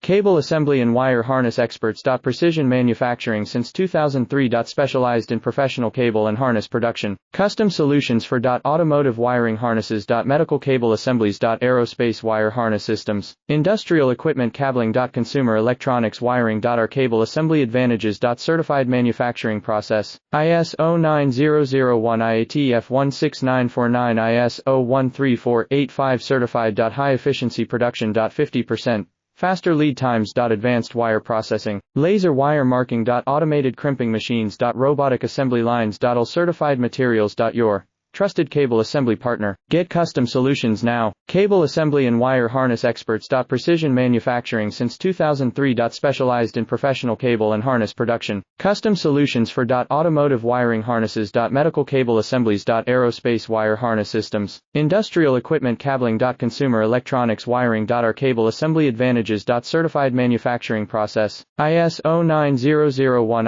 Cable assembly and wire harness experts. Precision manufacturing since 2003. Specialized in professional cable and harness production. Custom solutions for automotive wiring harnesses. Medical cable assemblies. Aerospace wire harness systems. Industrial equipment cabling. Consumer electronics wiring. Our cable assembly advantages. Certified manufacturing process. ISO 9001 IATF 16949 ISO 13485 certified. High efficiency production. 50%. Faster lead times. Advanced wire processing. Laser wire marking. Automated crimping machines. Robotic assembly lines. All certified materials. Your trusted cable assembly partner. Get custom solutions now. Cable assembly and wire harness experts. Precision manufacturing since 2003. Specialized in professional cable and harness production. Custom solutions for automotive wiring harnesses. Medical cable assemblies. Aerospace wire harness systems. Industrial equipment cabling. Consumer electronics wiring. Our cable assembly advantages. Certified manufacturing process. ISO 9001